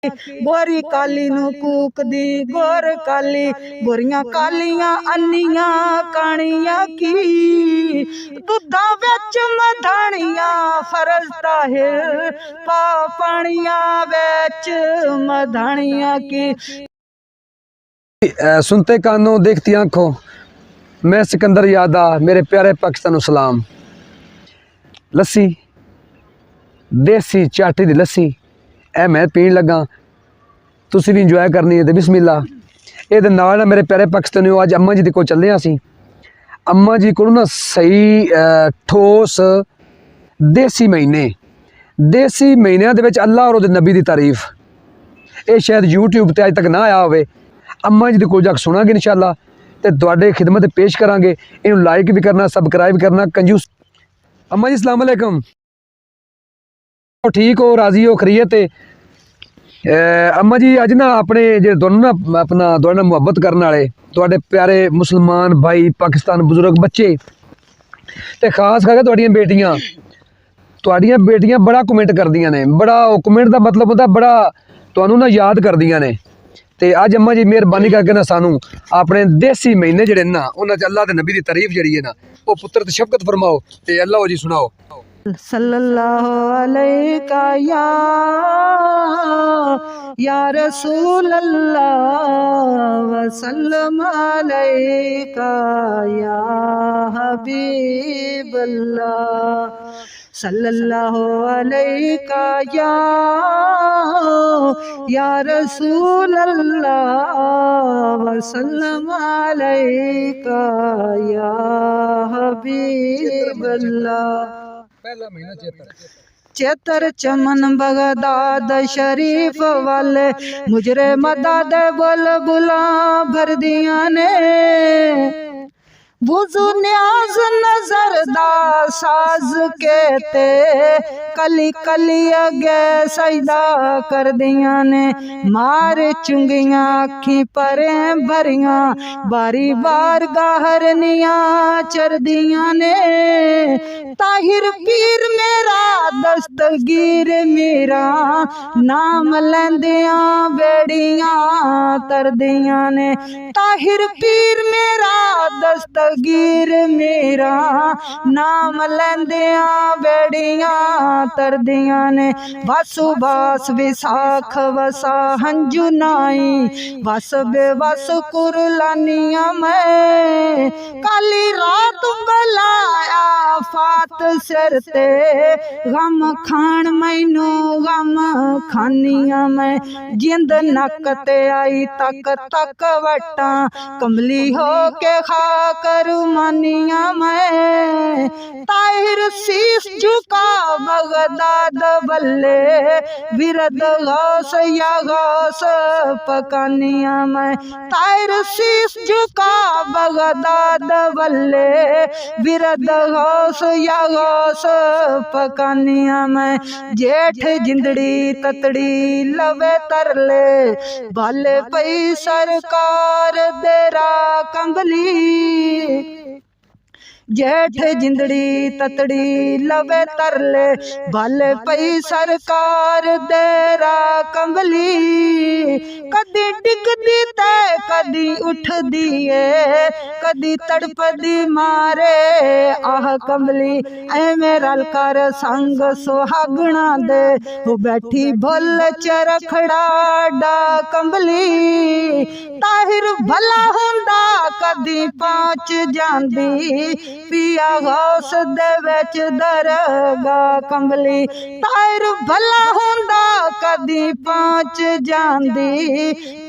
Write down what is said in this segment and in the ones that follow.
गोरी काली नू कूक दी गोर काली गोरियां कालियां अन्नियां कानियां की दुधा विच मधानियां फरज ताहिर पा पानियां विच मधानियां की। सुनते कानों देखती आंखों, मैं सिकंदर यादा, मेरे प्यारे पाकिस्तान सलाम। लस्सी देसी चाटी दी लस्सी ए मैं पीन लगा, तुसी भी इंजॉय करनी है तो बिस्मिल्ला। ये नाल मेरे प्यारे पाकिस्तानियों अज अम्मा जी को चले असी। अम्मा जी को ना सही ठोस देसी महीनों के अल्लाह और नबी की तारीफ, ये शायद यूट्यूब पर अज तक ना आया हो। अम्मा जी को जाके सुनांगे इंशाअल्लाह ते तुहाडे खिदमत पेश करांगे। इन्हूं लाइक भी करना, सबसक्राइब भी करना। कंजूस अम्मा जी अस्सलाम वालेकुम, ठीक हो, राजी हो, खरीयत है? अम्मा जी अज ना अपने जो दोनों ना अपना दोनों मुहब्बत करने वाले तुहाडे प्यारे मुसलमान भाई, पाकिस्तान बुजुर्ग बच्चे ते खास करके तुहाडियां बेटियां बड़ा कमेंट करदियां ने, बड़ा कमेंट का मतलब होता बड़ा तुहानू ना याद करदियां ने। ते अज अम्मा जी मेहरबानी करके ना सानू अपने देसी महीने जिहड़े ना उन्हां च अल्लाह दे नबी दी तारीफ जिहड़ी है ना वो पुत्र ते शफकत फरमाओ ते अल्लाह जी सुनाओ। सल्लल्लाहु अलैका या रसूल अल्लाह वसल्लम अलैका या हबीब अल्लाह। सल्लल्लाहु अलैका या रसूल अल्लाह वसल्लम अलैका या हबीब अल्लाह। पहला महीना चेतर चमन बगदाद शरीफ वाले मुजरे मदद बुल बुला भर दिया ने वुजू न्याज नजर दा साज के ते कली कली अगे सजदा कर दिया ने मार चुंगियां अखी परे भरियां बारी बार गाहरनिया चर दिया ने ताहिर पीर मेरा दस्तगीर मेरा नाम लेंदियां बेड़ियां तर दिया ने ताहिर पीर मेरा दस्तगीर मेरा नाम लेंदियां बेड़ियां तरदियां ने वासु बास विसाख वसा हंजू नाई वस बेवस कुरलानिया मैं काली रात बलाया फात सिर ते गम खान मैनू गम खानिया मैं जिंद नक ते आई तक तक वटा कमली हो के खा कर मानिया मैं ताहिर शीश झुका बगदाद बल्ले विरद गौस या गौस पकानिया मैं ताहिर शीश झुका बगदाद बल्ले विरद गौस या गौस पकानिया मैं जेठ जिंदड़ी ततड़ी लवे तरले बाले पई सरकार देरा कंबली जेठ जिंदड़ी ततड़ी लवे तरले बाले पई सरकार देरा कंबली कदी डिगदी ते कदी उठदी है कदी तड़पदी मारे आह कंबली ऐ मेरा कर संग सुहागना दे वो बैठी भुल चरखड़ा डा कंबली ताहिर भला हुंदा कदी पहुंच जांदी पिया गौस दे विच दरगा कंबली ताहिर भला हुंदा कदी पहुंच जांदी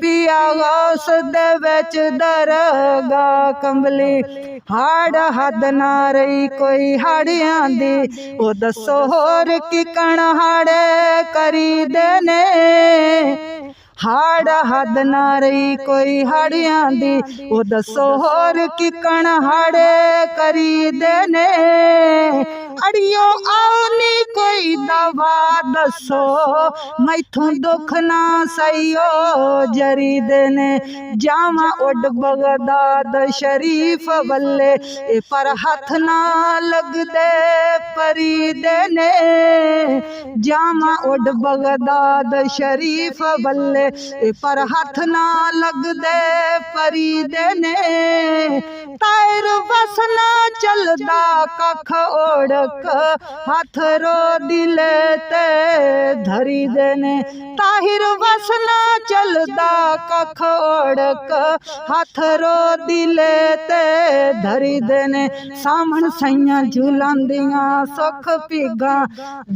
पिया गौस दे विच दरगा कंबली हाड़ हद ना रही कोई हाड़ियां दी ओ दसो होर की कण हाड़े करी देने हाड़ हद ना रही कोई हाड़ियां दी ओ दसो होर की कण हाड़े करी देने अड़ियो आओ नी कोई दवा दसो मैथों दुख ना सहियो जरी देने जावा उड बगदाद शरीफ बल्ले पर हथ ना लग दे परी देने जामा उड बगदाद शरीफ बल्ले पर हथ ना लग दे परी देने तायर बसना चलदा कख ओढ़क हाथ रो दिले ते धरी देने ताहिर बसना चलदा कख ओढ़क हाथ रो दिले ते धरी देने सामण सैया झूलांदियां सुख पीगा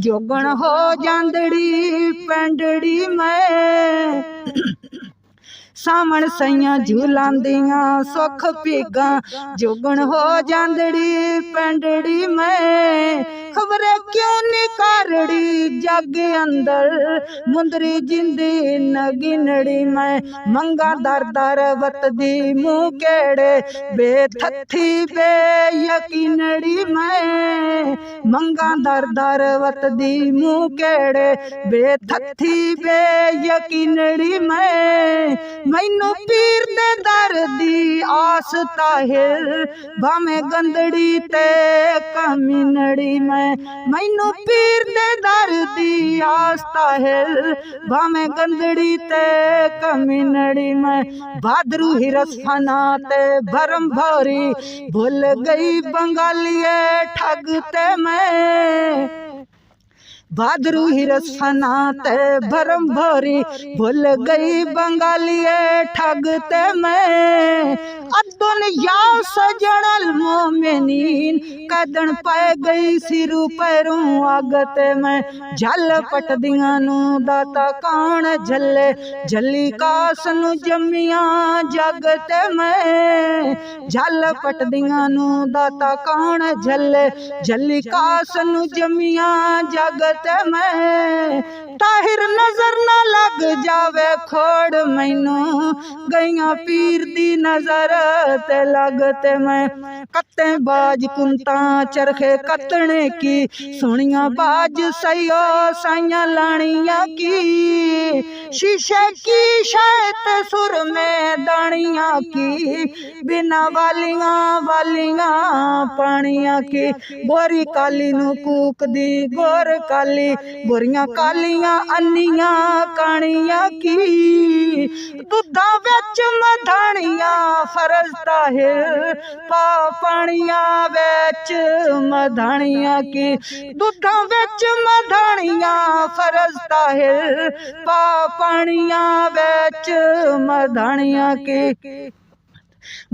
जोगण हो जांदड़ी पेंडड़ी मैं सामण सैया झूलांदियां सुख पीगा जोगण हो जांदड़ी पेंडड़ी मैं खबरे क्यों निकारड़ी जग अंदर मुंदरी जिंदी नगिनड़ी मैं मंगा दर दर वतदी मुँह केड़े बेथथी बे यकीनड़ी मैं मंगा दर दर वतदी मुँह केड़े बेथथी बे यकीनड़ी मैं मैनू पीर दे दर्दी आस ताहिर भावे गंदड़ी ते कमीनड़ी मैनू पीर दे दर्दी आस ताहिर भावे गंदड़ी ते कमीनड़ी मैं भादरू हिरस फना ते भरम भौरी भूल गई बंगालिए ठगते मैं भादरू हिरस फना ते भरम भोरी भूल गई बंगालिए ठगते मैं अदुन या सजनल मोमिनीन कदन पाए गई सिरू पैरों आगते मैं झल पट दियां नू दाता कौन झले झली कास नू जमिया जगते मैं झल पट दियां नू दाता कौन झले झली कास नू जमिया जगते मैं ताहिर नजर न लग जावे खोड़ मैनू गईया पीर दी नजर ते लगते मैं कत्ते बाज कुंता चरखे कतने की सुनिया बाज सयो साइया लानिया की शीशे की शायद सुर में दानिया की बिना वालियां वालियां पानिया की बोरी काली नू कूक दी गोर काली गोरियां कालियां अन्नियां कानिया की दुधा विच मधानिया फरज ताहिर पा पानिया विच मधानिया की दुधा विच मधानिया फरज ताहिर पा पानिया विच मधानिया की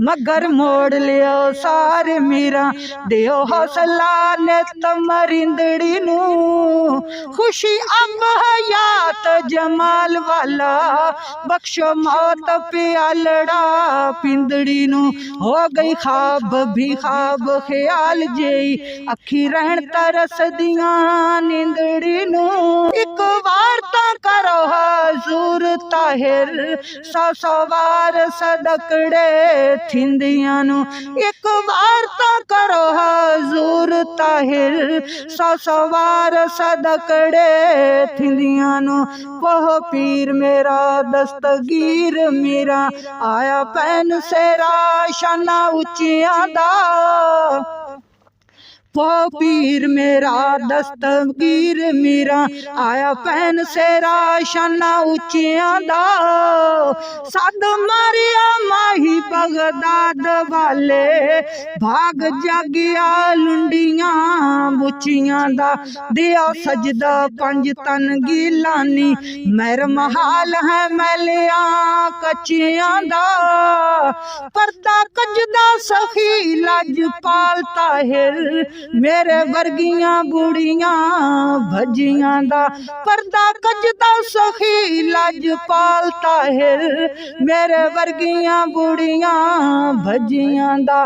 मगर मोड़ लियो सारे मीरा दियो हौसला ने तमरिंदड़ी नू खुशी अब हयात जमाल वाला बख्शो मौत प्यालड़ा पिंदड़ी नू हो गई खाब भी खाब ख्याल जेई अखी रहन तरस दिया नींदड़ी नू एक बार ता करो हजूर ताहिर सौ वार सदकड़े थिंदियां नू एक बार ता करो हजूर ताहिर सौ वार सदकड़े थिंदियां नू पोह पीर मेरा दस्तगीर मेरा आया पैन सेरा शाना उचियां दा पो पीर मेरा दस्तगीर मेरा आया पैन सेरा शाना उचियां दा सद मारिया माही बगदाद वाले भाग जागिया लुंडियां बुचियां दा दिया सजदा पंज तन गिलानी मेर महाल है मैलिया कचियां दा पर्दा कजदा सखी लज पाल ताहिर मेरे वर्गियां बुढ़ियां भजियां दा पर्दा कजदा सखी लज पाल ताहिर मेरे वर्गियां बुढ़ियां भजियां दा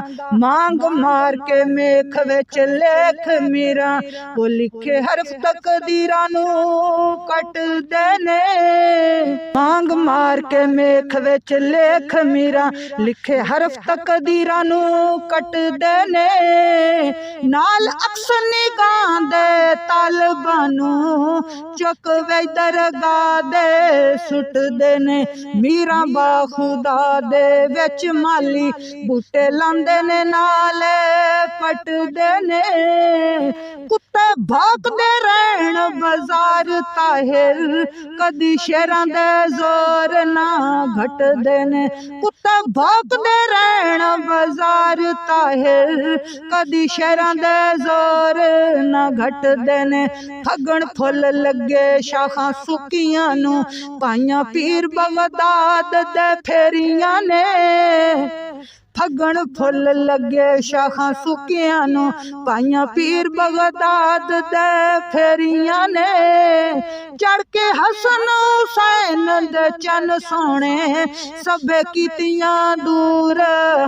मांग मार के मेख विच लेख मेरा वो लिखे हरफ तकदीरां नू कट देने मांग ਮਾਰ ਕੇ ਮੇਖ ਵਿੱਚ ਲੇਖ ਮੀਰਾ ਲਿਖੇ ਹਰਫ ਤਕਦੀਰਾਂ ਨੂੰ ਕੱਟਦੇ ਨੇ ਨਾਲ ਅਕਸ ਨਿਗਾਹ ਦੇ ਤਾਲਬਾਂ ਨੂੰ ਚੁੱਕ ਵੇ ਦਰਗਾਹ ਦੇ ਸੁੱਟਦੇ ਨੇ ਮੀਰਾਂ ਬਾ ਖੁਦਾ ਦੇ ਵਿੱਚ ਮਾਲੀ ਬੂਟੇ ਲਾਂਦੇ ਨੇ ਨਾਲੇ ਪਟਦੇ ਨੇ ਕੁੱਤੇ ਭੌਂਕਦੇ ਰਹਿਣ ਬਾਜ਼ਾਰ ਤਾਹਿਰ ਕਦੀ ਸ਼ੇਰਾਂ ਦੇ ਜ਼ੋਰ ਨਾ ਘਟਦੇ ਨੇ ਕੁੱਤੇ ਭੌਂਕਦੇ ਰਹਿਣ ਬਾਜ਼ਾਰ ਤਾਹਿਰ ਕਦੀ ਸ਼ੇਰਾਂ ਦੇ ਜ਼ੋਰ ਨਾ ਘਟਦੇ ਨੇ ਫਗਣ ਫੁੱਲ ਲੱਗੇ ਸ਼ਾਖਾਂ ਸੁੱਕੀਆਂ ਨੂੰ ਪਾਈਆਂ ਪੀਰ ਬਗਦਾਦ ਦੇ ਫੇਰੀਆਂ ਨੇ ਫਗਣ ਫੁੱਲ ਲੱਗੇ ਸ਼ਾਖਾਂ ਸੁੱਕੀਆਂ ਨੂੰ ਪਾਈਆਂ ਪੀਰ ਬਗਦਾਦ ਦੇ ਫੇਰੀਆਂ ਨੇ ਚੜ ਕੇ ਹਸਨ ਹੁਸੈਨ ਦੇ ਚੰਨ ਸੋਹਣੇ ਸਭੇ ਕੀਤੀਆਂ ਦੂਰ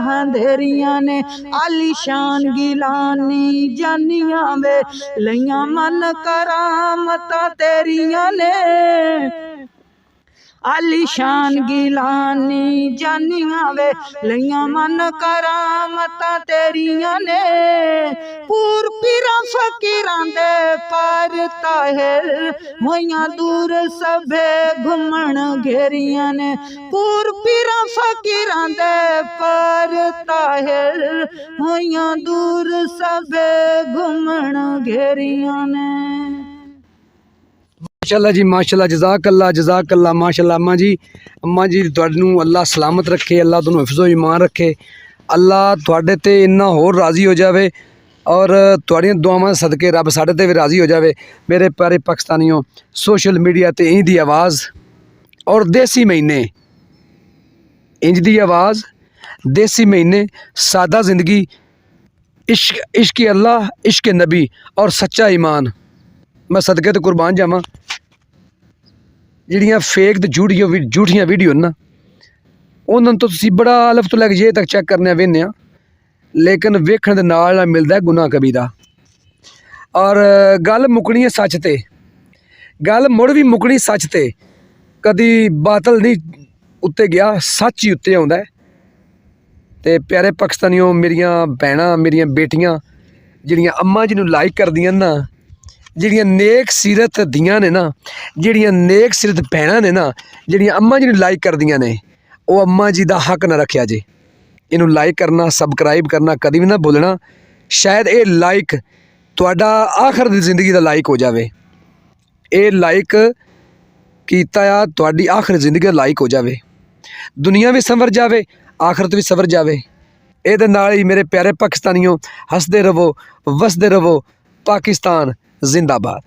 ਹੰਧੇਰੀਆਂ ਨੇ ਆਲੀਸ਼ਾਨ ਗਿਲਾਨੀ ਜਾਨੀਆਂ ਵੇ ਲਈਆਂ ਮਨ ਕਰਾਮਤਾਂ ਤੇਰੀਆਂ ਨੇ आलीशान गिलानी जानिया वे लइया मन करामतां तेरिया ने पूर पीरा फकीरां दे पर ताहिर होइयां दूर सभे घुमण घेरिया ने पूर पीरा फकीरां दे पर ताहिर होइयां दूर सभे घुमण घेरिया ने। माशाअल्लाह जी माशाअल्लाह जज़ाकल्ला माशाअल्लाह अम्मा जी तुहानू अल्लाह सलामत रखे अल्लाह तुहानू हिफ्ज़ो ईमान रखे अल्लाह तुहाडे ते इन्ना होर राज़ी हो जाए और तुहाड़ियां दुआवां सदके रब साडे ते भी राज़ी हो जाए। मेरे प्यारे पाकिस्तानियों सोशल मीडिया ते इंज दी आवाज़ और देसी महीने इंज दी आवाज़ देसी महीने सादा जिंदगी इश्क अल्लाह इश्क नबी और सच्चा ईमान मैं सदके तो कुर्बान जावां। ਜਿਹੜੀਆਂ ਫੇਕ ਤੇ ਝੂਠੀਆਂ ਵੀਡੀਓ ਨਾ ਉਹਨਾਂ ਤੋਂ ਤੁਸੀਂ ਬੜਾ ਅਲਫ ਤੋਂ ਲੈ ਕੇ ਜੇ ਤੱਕ ਚੈੱਕ ਕਰਨੇ ਵੇਖਦੇ ਆ ਲੇਕਿਨ ਵੇਖਣ ਦੇ ਨਾਲ ਮਿਲਦਾ ਗੁਨਾਹ ਕਬੀਰਾ ਔਰ ਗੱਲ ਮੁਕਣੀ ਹੈ ਸੱਚ ਤੇ ਗੱਲ ਮੁੜ ਵੀ ਮੁਕਣੀ ਸੱਚ ਤੇ ਕਦੀ ਬਾਤਲ ਨਹੀਂ ਉੱਤੇ ਗਿਆ ਸੱਚ ਹੀ ਉੱਤੇ ਆਉਂਦਾ। ਤੇ ਪਿਆਰੇ ਪਾਕਿਸਤਾਨੀਓ ਮੇਰੀਆਂ ਭੈਣਾਂ ਮੇਰੀਆਂ ਬੇਟੀਆਂ ਜਿਹੜੀਆਂ ਅੰਮਾ ਜੀ ਨੂੰ ਲਾਈਕ ਕਰਦੀਆਂ ਨਾ ਜਿਹੜੀਆਂ नेक सीरत दियाँ ने ना ਜਿਹੜੀਆਂ नेक सीरत भैणां ने ना ਜਿਹੜੀਆਂ अम्मा जी ਨੂੰ लाइक करदियां ने ਉਹ अम्मा जी ਦਾ हक ना रखिया जे ਇਹਨੂੰ लाइक करना सबसक्राइब करना कभी भी ना भुलना शायद ये लाइक ਤੁਹਾਡਾ आखिर ਦੀ ਜ਼ਿੰਦਗੀ ਦਾ लाइक हो जाए ये लाइक कीता आ ਤੁਹਾਡੀ आखिर ਜ਼ਿੰਦਗੀ ਦਾ लाइक हो जाए दुनिया भी संवर जाए आखिरत भी संवर जाए। ਇਹਦੇ ਨਾਲ ही मेरे प्यारे पाकिस्तानियों हंसते रहो वसते रहो पाकिस्तान जिंदाबाद।